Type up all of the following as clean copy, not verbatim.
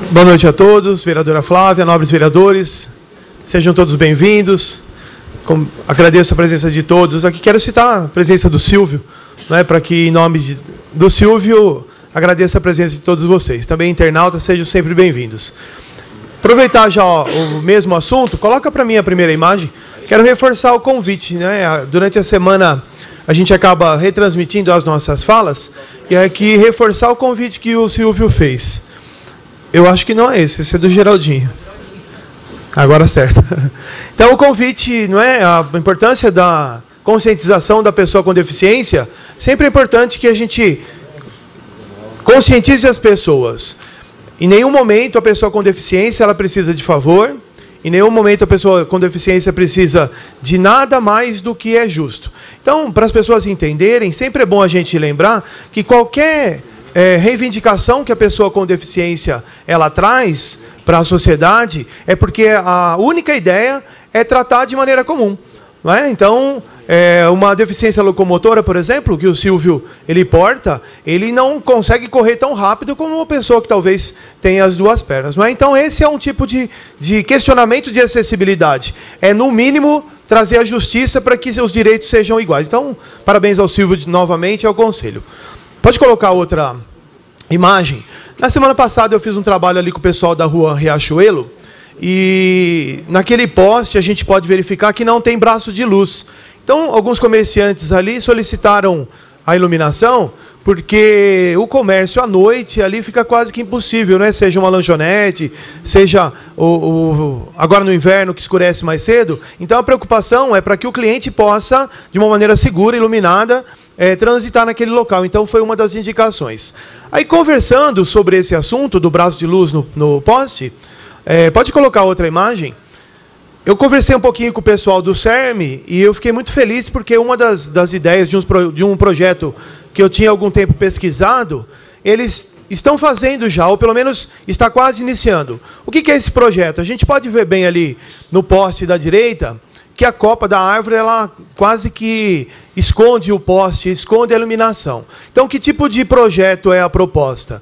Boa noite a todos, vereadora Flávia, nobres vereadores, sejam todos bem-vindos. Agradeço a presença de todos. Aqui quero citar a presença do Silvio, né, para que, em nome do Silvio, agradeça a presença de todos vocês. Também, internautas, sejam sempre bem-vindos. Aproveitar já o mesmo assunto, coloca para mim a primeira imagem. Quero reforçar o convite, né? Durante a semana a gente acaba retransmitindo as nossas falas, e aqui reforçar o convite que o Silvio fez. Eu acho que não é esse é do Geraldinho. Agora certo. Então o convite, não é, a importância da conscientização da pessoa com deficiência, sempre é importante que a gente conscientize as pessoas. Em nenhum momento a pessoa com deficiência ela precisa de favor, em nenhum momento a pessoa com deficiência precisa de nada mais do que é justo. Então, para as pessoas entenderem, sempre é bom a gente lembrar que qualquer reivindicação que a pessoa com deficiência ela traz para a sociedade é porque a única ideia é tratar de maneira comum. Não é? Então, uma deficiência locomotora, por exemplo, que o Silvio ele porta, ele não consegue correr tão rápido como uma pessoa que talvez tenha as duas pernas. Não é? Então, esse é um tipo de questionamento de acessibilidade. É, no mínimo, trazer a justiça para que os direitos sejam iguais. Então, parabéns ao Silvio novamente e ao Conselho. Pode colocar outra imagem. Na semana passada eu fiz um trabalho ali com o pessoal da rua Riachuelo, e naquele poste a gente pode verificar que não tem braço de luz. Então, alguns comerciantes ali solicitaram a iluminação, porque o comércio à noite ali fica quase que impossível, né? Seja uma lanchonete, seja agora no inverno que escurece mais cedo. Então, a preocupação é para que o cliente possa, de uma maneira segura, iluminada, transitar naquele local. Então, foi uma das indicações. Aí, conversando sobre esse assunto do braço de luz no poste, pode colocar outra imagem. Eu conversei um pouquinho com o pessoal do CERM e eu fiquei muito feliz porque uma das ideias de um projeto que eu tinha há algum tempo pesquisado, eles estão fazendo já, ou pelo menos está quase iniciando. O que é esse projeto? A gente pode ver bem ali no poste da direita que a copa da árvore ela quase que esconde o poste, esconde a iluminação. Então, que tipo de projeto é a proposta?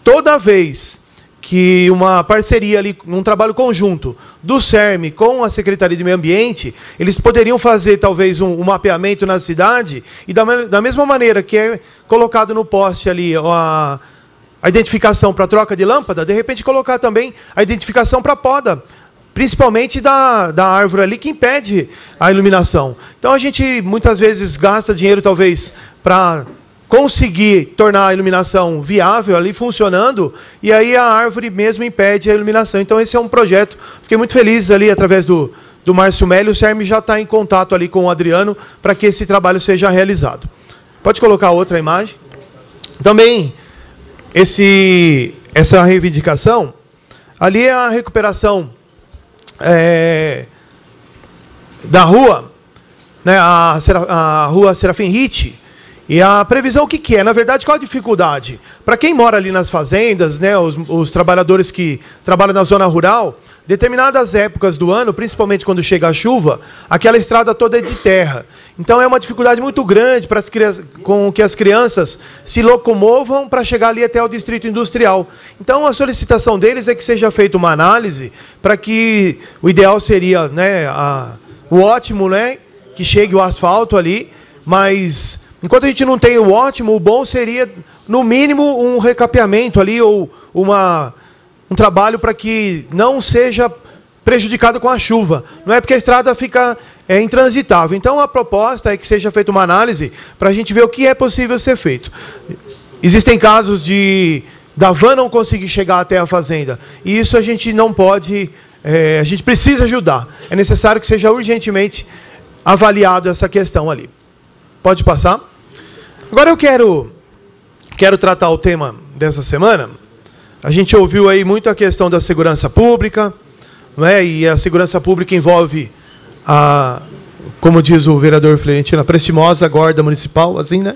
Toda vez que uma parceria ali, um trabalho conjunto do CERM com a Secretaria de Meio Ambiente, eles poderiam fazer talvez um mapeamento na cidade e da mesma maneira que é colocado no poste ali a identificação para troca de lâmpada, de repente colocar também a identificação para poda, principalmente da árvore ali que impede a iluminação. Então a gente muitas vezes gasta dinheiro talvez para conseguir tornar a iluminação viável ali, funcionando, e aí a árvore mesmo impede a iluminação. Então esse é um projeto, fiquei muito feliz ali, através do Márcio Mélio, o CERM já está em contato ali com o Adriano, para que esse trabalho seja realizado. Pode colocar outra imagem. Também, essa reivindicação, ali é a recuperação da rua, né, a rua Serafim Ritt. E a previsão, o que é? Na verdade, qual a dificuldade? Para quem mora ali nas fazendas, né, os trabalhadores que trabalham na zona rural, determinadas épocas do ano, principalmente quando chega a chuva, aquela estrada toda é de terra. Então é uma dificuldade muito grande para com que as crianças se locomovam para chegar ali até o distrito industrial. Então a solicitação deles é que seja feita uma análise para que o ideal seria, né, o ótimo, né, que chegue o asfalto ali, mas enquanto a gente não tem o ótimo, o bom seria, no mínimo, um recapeamento ali, ou um trabalho para que não seja prejudicado com a chuva. Não é porque a estrada fica intransitável. Então, a proposta é que seja feita uma análise para a gente ver o que é possível ser feito. Existem casos da van não conseguir chegar até a fazenda. E isso a gente não pode, a gente precisa ajudar. É necessário que seja urgentemente avaliado essa questão ali. Pode passar? Agora eu quero tratar o tema dessa semana. A gente ouviu aí muito a questão da segurança pública, não é? E a segurança pública envolve como diz o vereador Florentino, a prestimosa guarda municipal, assim, né?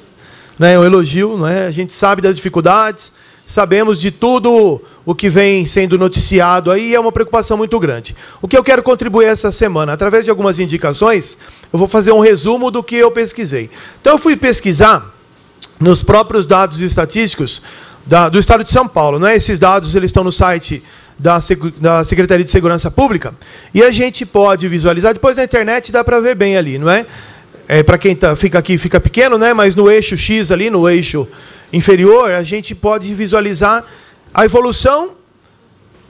É um elogio, não é? A gente sabe das dificuldades, sabemos de tudo o que vem sendo noticiado aí, e é uma preocupação muito grande. O que eu quero contribuir essa semana? Através de algumas indicações, eu vou fazer um resumo do que eu pesquisei. Então, eu fui pesquisar, nos próprios dados estatísticos, do Estado de São Paulo. Não é? Esses dados eles estão no site da Secretaria de Segurança Pública, e a gente pode visualizar, depois na internet dá para ver bem ali, não é? Para quem fica aqui, fica pequeno, né? Mas no eixo X ali, no eixo inferior, a gente pode visualizar a evolução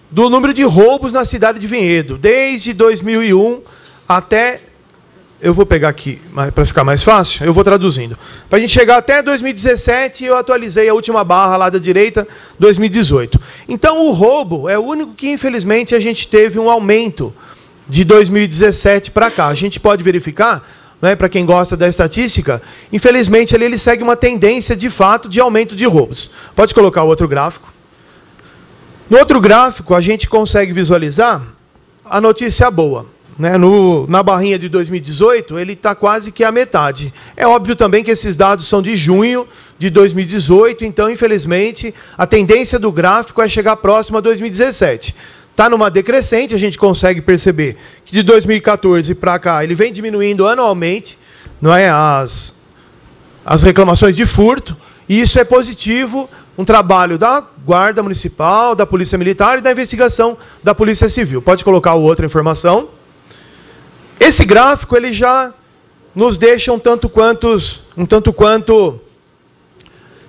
do número de roubos na cidade de Vinhedo, desde 2001 até... Eu vou pegar aqui, para ficar mais fácil, eu vou traduzindo. Para a gente chegar até 2017, eu atualizei a última barra lá da direita, 2018. Então, o roubo é o único que, infelizmente, a gente teve um aumento de 2017 para cá. A gente pode verificar, né, para quem gosta da estatística, infelizmente, ele segue uma tendência, de fato, de aumento de roubos. Pode colocar o outro gráfico. No outro gráfico, a gente consegue visualizar a notícia boa. Né, na barrinha de 2018, ele está quase que a metade. É óbvio também que esses dados são de junho de 2018, então, infelizmente, a tendência do gráfico é chegar próximo a 2017. Está numa decrescente, a gente consegue perceber que de 2014 para cá ele vem diminuindo anualmente, não é, as reclamações de furto, e isso é positivo, um trabalho da Guarda Municipal, da Polícia Militar e da investigação da Polícia Civil. Pode colocar outra informação. Esse gráfico ele já nos deixa um tanto quanto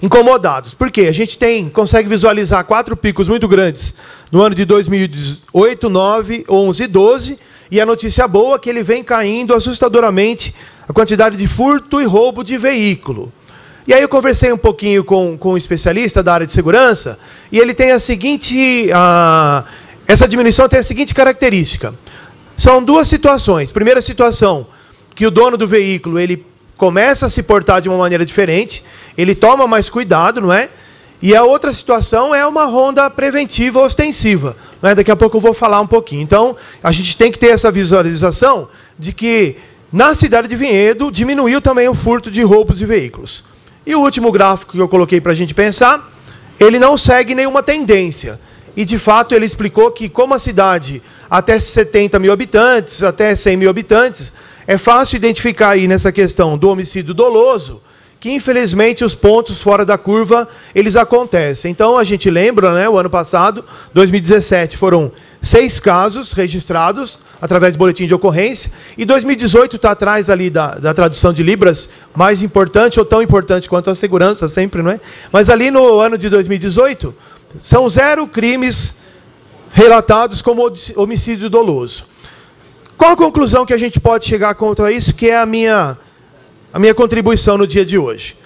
incomodados. Por quê? A gente consegue visualizar 4 picos muito grandes no ano de 2018, 9, 11 e 12, e a notícia boa é que ele vem caindo assustadoramente a quantidade de furto e roubo de veículo. E aí eu conversei um pouquinho com um especialista da área de segurança, e ele tem essa diminuição tem a seguinte característica. São duas situações. Primeira situação, que o dono do veículo ele começa a se portar de uma maneira diferente, ele toma mais cuidado, não é? E a outra situação é uma ronda preventiva ostensiva. Não é? Daqui a pouco eu vou falar um pouquinho. Então, a gente tem que ter essa visualização de que na cidade de Vinhedo diminuiu também o furto de roubos de veículos. E o último gráfico que eu coloquei para a gente pensar, ele não segue nenhuma tendência. E, de fato, ele explicou que, como a cidade, até 70 mil habitantes, até 100 mil habitantes, é fácil identificar aí nessa questão do homicídio doloso, que, infelizmente, os pontos fora da curva, eles acontecem. Então, a gente lembra, né, o ano passado, 2017, foram 6 casos registrados, através do boletim de ocorrência, e 2018 está atrás ali da tradução de Libras, mais importante ou tão importante quanto a segurança, sempre, não é? Mas ali no ano de 2018... são 0 crimes relatados como homicídio doloso. Qual a conclusão que a gente pode chegar contra isso, que é a minha contribuição no dia de hoje?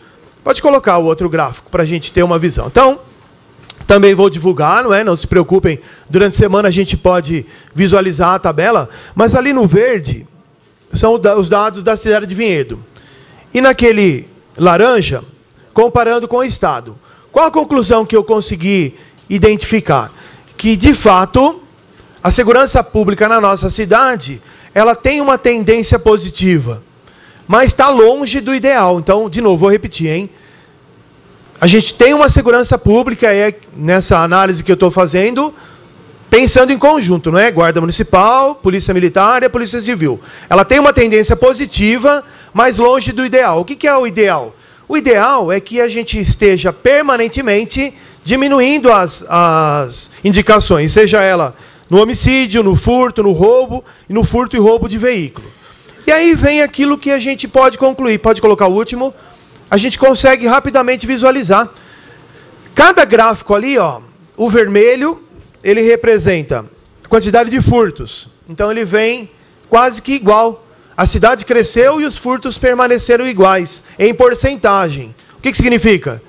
Pode colocar o outro gráfico para a gente ter uma visão. Então, também vou divulgar, não é? Não se preocupem, durante a semana a gente pode visualizar a tabela, mas ali no verde são os dados da cidade de Vinhedo. E naquele laranja, comparando com o estado. Qual a conclusão que eu consegui identificar? Que, de fato, a segurança pública na nossa cidade, ela tem uma tendência positiva, mas está longe do ideal. Então, de novo, vou repetir, hein? A gente tem uma segurança pública, nessa análise que eu estou fazendo, pensando em conjunto, não é? Guarda Municipal, Polícia Militar e a Polícia Civil. Ela tem uma tendência positiva, mas longe do ideal. O que é o ideal? O ideal é que a gente esteja permanentemente diminuindo as indicações, seja ela no homicídio, no furto, no roubo, e no furto e roubo de veículo. E aí vem aquilo que a gente pode concluir. Pode colocar o último. A gente consegue rapidamente visualizar. Cada gráfico ali, ó, o vermelho, ele representa a quantidade de furtos. Então ele vem quase que igual. A cidade cresceu e os furtos permaneceram iguais, em porcentagem. O que significa?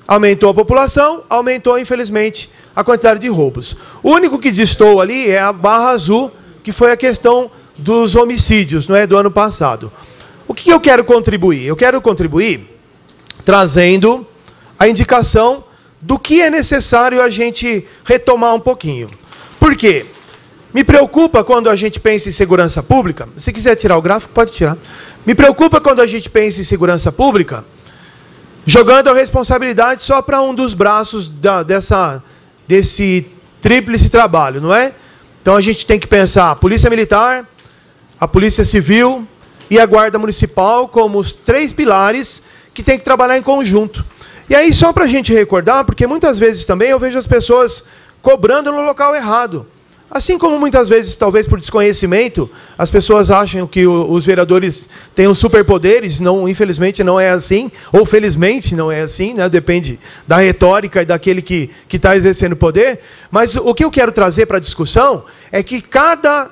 Aumentou a população, aumentou, infelizmente, a quantidade de roubos. O único que destoou ali é a barra azul, que foi a questão dos homicídios, não é, do ano passado. O que eu quero contribuir? Eu quero contribuir trazendo a indicação do que é necessário a gente retomar um pouquinho. Por quê? Me preocupa quando a gente pensa em segurança pública. Se quiser tirar o gráfico, pode tirar. Me preocupa quando a gente pensa em segurança pública, jogando a responsabilidade só para um dos braços desse tríplice trabalho, não é? Então a gente tem que pensar a Polícia Militar, a Polícia Civil e a Guarda Municipal como os 3 pilares que tem que trabalhar em conjunto. E aí, só para a gente recordar, porque muitas vezes também eu vejo as pessoas cobrando no local errado. Assim como muitas vezes, talvez por desconhecimento, as pessoas acham que os vereadores têm superpoderes, não, infelizmente não é assim, ou felizmente não é assim, né? Depende da retórica e daquele que está exercendo poder. Mas o que eu quero trazer para a discussão é que cada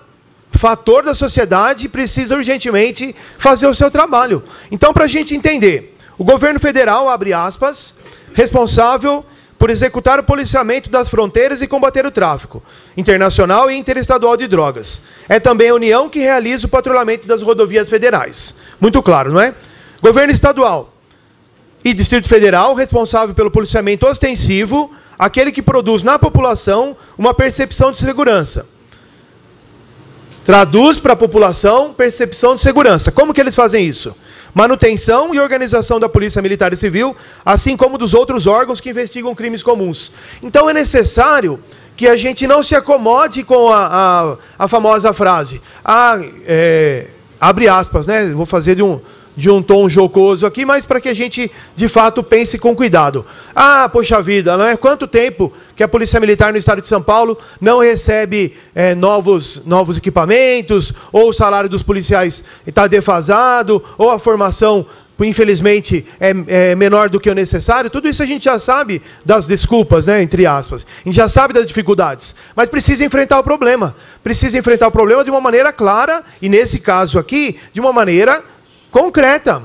fator da sociedade precisa urgentemente fazer o seu trabalho. Então, para a gente entender, o governo federal, abre aspas, responsável por executar o policiamento das fronteiras e combater o tráfico internacional e interestadual de drogas. É também a União que realiza o patrulhamento das rodovias federais. Muito claro, não é? Governo estadual e Distrito Federal, responsável pelo policiamento ostensivo, aquele que produz na população uma percepção de segurança. Traduz para a população percepção de segurança. Como que eles fazem isso? Manutenção e organização da Polícia Militar e Civil, assim como dos outros órgãos que investigam crimes comuns. Então é necessário que a gente não se acomode com a famosa frase. Abre aspas, né? Vou fazer de um tom jocoso aqui, mas para que a gente, de fato, pense com cuidado. Poxa vida, não é? Quanto tempo que a Polícia Militar no estado de São Paulo não recebe novos equipamentos, ou o salário dos policiais está defasado, ou a formação, infelizmente, é menor do que o necessário. Tudo isso a gente já sabe das desculpas, né, entre aspas. A gente já sabe das dificuldades, mas precisa enfrentar o problema. Precisa enfrentar o problema de uma maneira clara, e nesse caso aqui, de uma maneira concreta.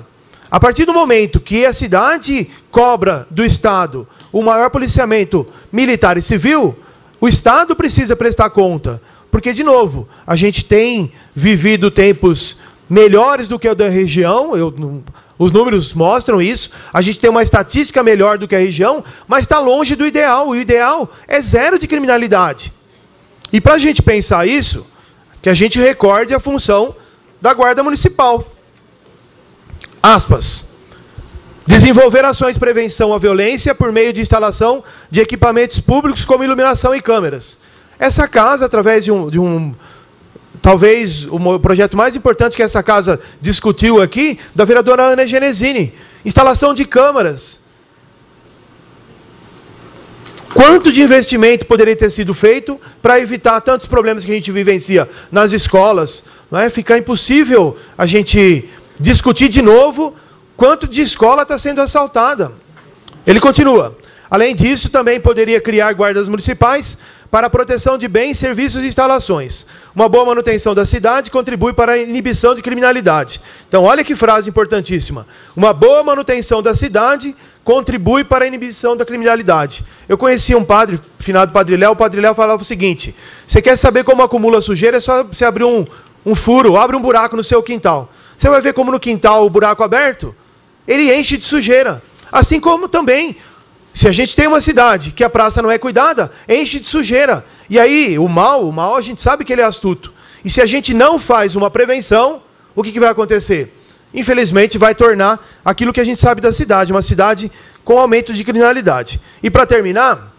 A partir do momento que a cidade cobra do Estado o maior policiamento militar e civil, o Estado precisa prestar conta. Porque, de novo, a gente tem vivido tempos melhores do que o da região, os números mostram isso, a gente tem uma estatística melhor do que a região, mas está longe do ideal. O ideal é zero de criminalidade. E para a gente pensar isso, que a gente recorde a função da Guarda Municipal. Aspas. Desenvolver ações de prevenção à violência por meio de instalação de equipamentos públicos como iluminação e câmeras. Essa casa, através talvez o projeto mais importante que essa casa discutiu aqui, da vereadora Ana Genesini, instalação de câmeras. Quanto de investimento poderia ter sido feito para evitar tantos problemas que a gente vivencia nas escolas? Não é? Fica impossível a gente discutir de novo quanto de escola está sendo assaltada. Ele continua. Além disso, também poderia criar guardas municipais para a proteção de bens, serviços e instalações. Uma boa manutenção da cidade contribui para a inibição de criminalidade. Então, olha que frase importantíssima. Uma boa manutenção da cidade contribui para a inibição da criminalidade. Eu conheci um padre, finado Padre Léo. O Padre Léo falava o seguinte: você quer saber como acumula sujeira? É só você abrir um furo, abre um buraco no seu quintal. Você vai ver como no quintal o buraco aberto, ele enche de sujeira. Assim como também, se a gente tem uma cidade que a praça não é cuidada, enche de sujeira. E aí, o mal a gente sabe que ele é astuto. E se a gente não faz uma prevenção, o que vai acontecer? Infelizmente, vai tornar aquilo que a gente sabe da cidade, uma cidade com aumento de criminalidade. E para terminar,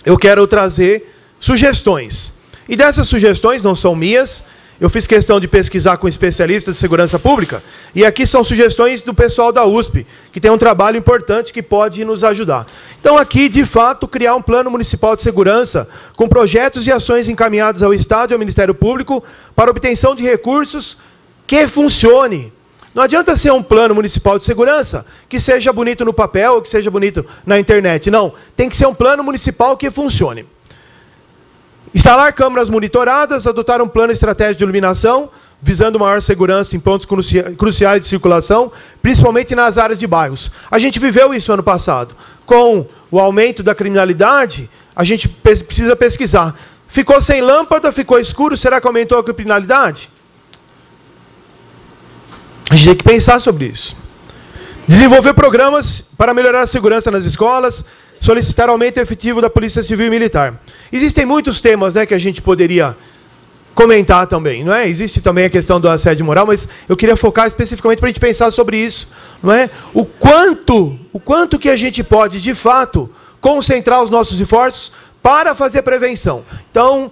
eu quero trazer sugestões. E dessas sugestões não são minhas. Eu fiz questão de pesquisar com especialistas de segurança pública, e aqui são sugestões do pessoal da USP, que tem um trabalho importante que pode nos ajudar. Então aqui, de fato, criar um plano municipal de segurança, com projetos e ações encaminhados ao Estado e ao Ministério Público, para obtenção de recursos que funcione. Não adianta ser um plano municipal de segurança que seja bonito no papel, ou que seja bonito na internet. Não, tem que ser um plano municipal que funcione. Instalar câmeras monitoradas, adotar um plano estratégico de iluminação, visando maior segurança em pontos cruciais de circulação, principalmente nas áreas de bairros. A gente viveu isso ano passado. Com o aumento da criminalidade, a gente precisa pesquisar. Ficou sem lâmpada, ficou escuro, será que aumentou a criminalidade? A gente tem que pensar sobre isso. Desenvolver programas para melhorar a segurança nas escolas, solicitar aumento efetivo da Polícia Civil e Militar. Existem muitos temas, né, que a gente poderia comentar também, não é? Existe também a questão do assédio moral, mas eu queria focar especificamente para a gente pensar sobre isso, não é? O quanto que a gente pode, de fato, concentrar os nossos esforços para fazer prevenção. Então,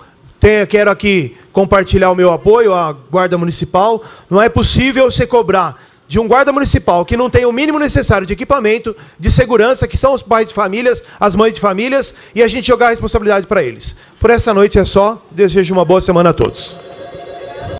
quero aqui compartilhar o meu apoio à Guarda Municipal. Não é possível você cobrar de um guarda municipal que não tem o mínimo necessário de equipamento, de segurança, que são os pais de famílias, as mães de famílias, e a gente jogar a responsabilidade para eles. Por essa noite é só. Desejo uma boa semana a todos.